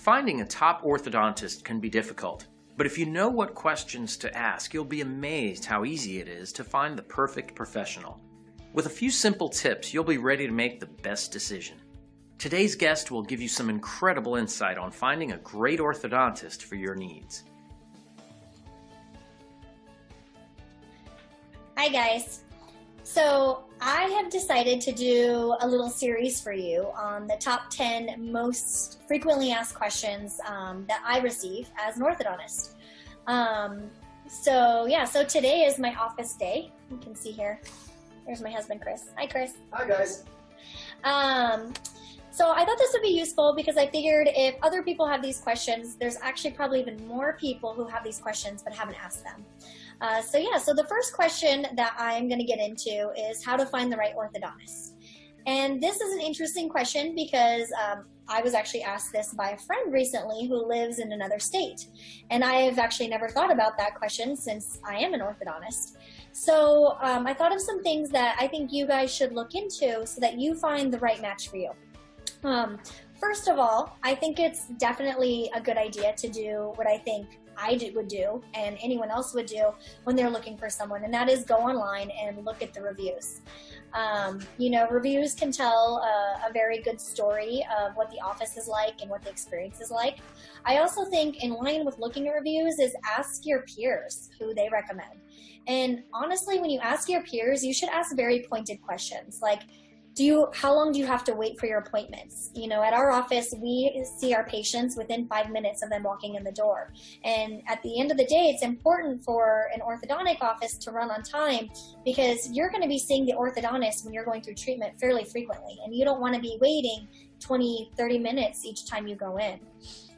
Finding a top orthodontist can be difficult, but if you know what questions to ask, you'll be amazed how easy it is to find the perfect professional. With a few simple tips, you'll be ready to make the best decision. Today's guest will give you some incredible insight on finding a great orthodontist for your needs. Hi guys. So I have decided to do a little series for you on the top 10 most frequently asked questions that I receive as an orthodontist. So today is my office day. You can see here. There's my husband, Chris. Hi, Chris. Hi, guys. So I thought this would be useful because I figured if other people have these questions, there's actually probably even more people who have these questions but haven't asked them. So the first question that I'm going to get into is how to find the right orthodontist. And this is an interesting question because I was actually asked this by a friend recently who lives in another state. And I have actually never thought about that question since I am an orthodontist. So I thought of some things that I think you guys should look into so that you find the right match for you. First of all, I think it's definitely a good idea to do what I think I would do and anyone else would do when they're looking for someone, and that is go online and look at the reviews. Reviews can tell a very good story of what the office is like and what the experience is like. I also think in line with looking at reviews is ask your peers who they recommend. And honestly, when you ask your peers, you should ask very pointed questions like, how long do you have to wait for your appointments? At our office, we see our patients within 5 minutes of them walking in the door. And at the end of the day, it's important for an orthodontic office to run on time because you're going to be seeing the orthodontist when you're going through treatment fairly frequently. And you don't want to be waiting 20, 30 minutes each time you go in.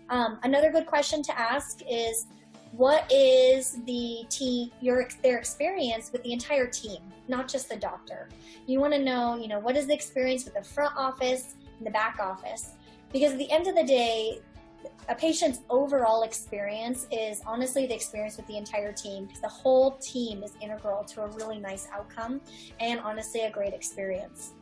Another good question to ask is, what is their experience with the entire team, not just the doctor? You want to know, what is the experience with the front office and the back office? Because at the end of the day, a patient's overall experience is honestly the experience with the entire team because the whole team is integral to a really nice outcome and honestly a great experience.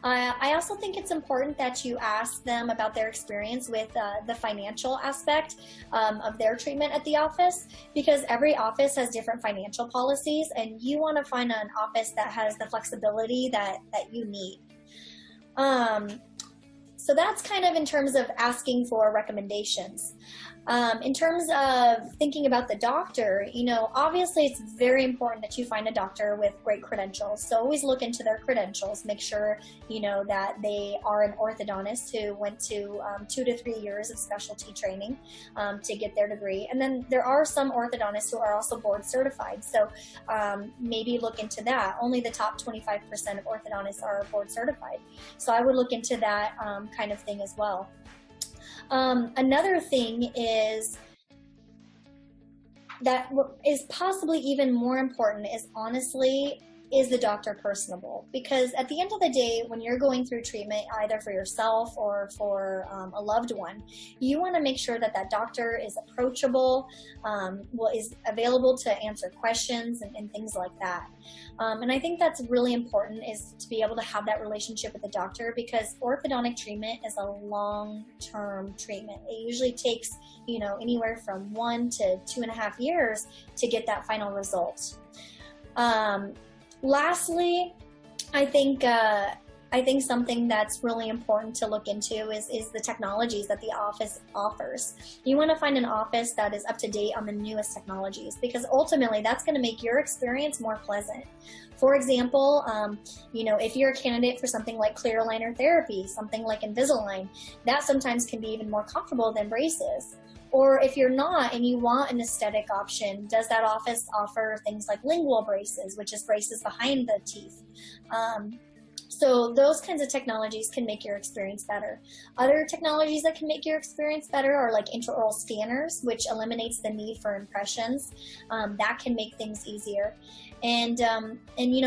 I also think it's important that you ask them about their experience with the financial aspect of their treatment at the office because every office has different financial policies and you want to find an office that has the flexibility that you need. So that's kind of in terms of asking for recommendations. In terms of thinking about the doctor, obviously it's very important that you find a doctor with great credentials. So always look into their credentials. Make sure, that they are an orthodontist who went to 2 to 3 years of specialty training to get their degree. And then there are some orthodontists who are also board certified. So maybe look into that. Only the top 25% of orthodontists are board certified. So I would look into that kind of thing as well. Another thing is that is possibly even more important is honestly, is the doctor personable? Because at the end of the day, when you're going through treatment, either for yourself or for a loved one, you want to make sure that that doctor is approachable, is available to answer questions and things like that. And I think that's really important is to be able to have that relationship with the doctor because orthodontic treatment is a long-term treatment. It usually takes, anywhere from 1 to 2.5 years to get that final result. Lastly, I think something that's really important to look into is the technologies that the office offers. You want to find an office that is up to date on the newest technologies because ultimately that's going to make your experience more pleasant. For example, if you're a candidate for something like clear aligner therapy, something like Invisalign, that sometimes can be even more comfortable than braces. Or if you're not and you want an aesthetic option, does that office offer things like lingual braces, which is braces behind the teeth? So those kinds of technologies can make your experience better. Other technologies that can make your experience better are like intraoral scanners, which eliminates the need for impressions. That can make things easier. And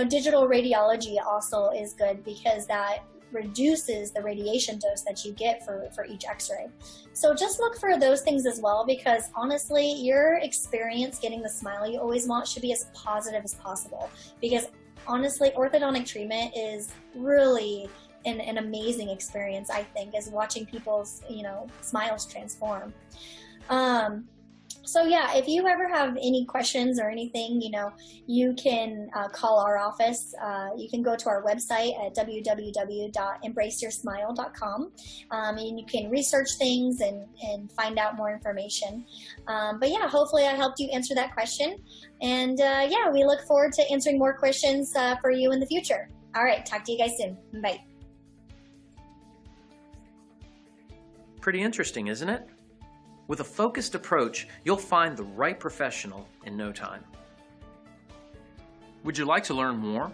digital radiology also is good because that reduces the radiation dose that you get for each x-ray. So just look for those things as well because honestly, your experience getting the smile you always want should be as positive as possible because honestly, orthodontic treatment is really an amazing experience, I think, is watching people's, smiles transform. So yeah, if you ever have any questions or anything, you can call our office. You can go to our website at www.embraceyoursmile.com, and you can research things and find out more information. But yeah, hopefully I helped you answer that question. And yeah, we look forward to answering more questions for you in the future. All right, talk to you guys soon. Bye. Pretty interesting, isn't it? With a focused approach, you'll find the right professional in no time. Would you like to learn more?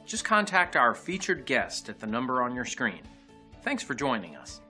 Just contact our featured guest at the number on your screen. Thanks for joining us.